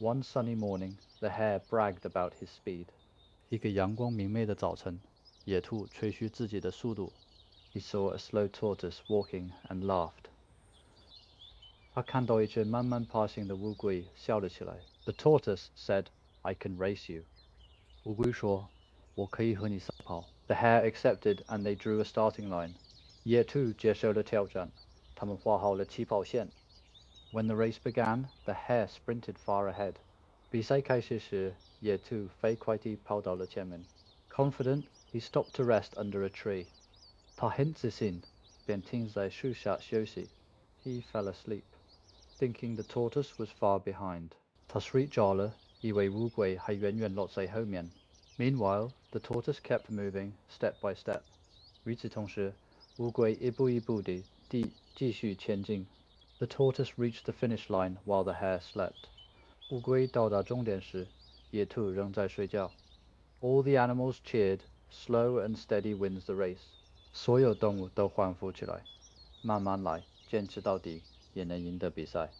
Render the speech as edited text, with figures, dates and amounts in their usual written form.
One sunny morning, the hare bragged about his speed. 一个阳光明媚的早晨，野兔吹嘘自己的速度。He saw a slow tortoise walking and laughed. 他看到一只慢慢爬行的乌龟，笑了起来。The tortoise said, "I can race you." 乌龟说：“我可以和你赛跑。” The hare accepted, and they drew a starting line. 野兔接受了挑战，他们画好了起跑线。When the race began, the hare sprinted far ahead. 比赛开始时，野兔飞快地跑到了前面。Confident, he stopped to rest under a tree. 他很自信，便停在树下休息。He fell asleep, thinking the tortoise was far behind. 他睡着了，以为乌龟还远远落在后面。Meanwhile, the tortoise kept moving, step by step. 与此同时，乌龟一步一步地继续前进。The tortoise reached the finish line while the hare slept. 乌龟到达终点时，野兔仍在睡觉。All the animals cheered. Slow and steady wins the race. 所有动物都欢呼起来。慢慢来，坚持到底，也能赢得比赛。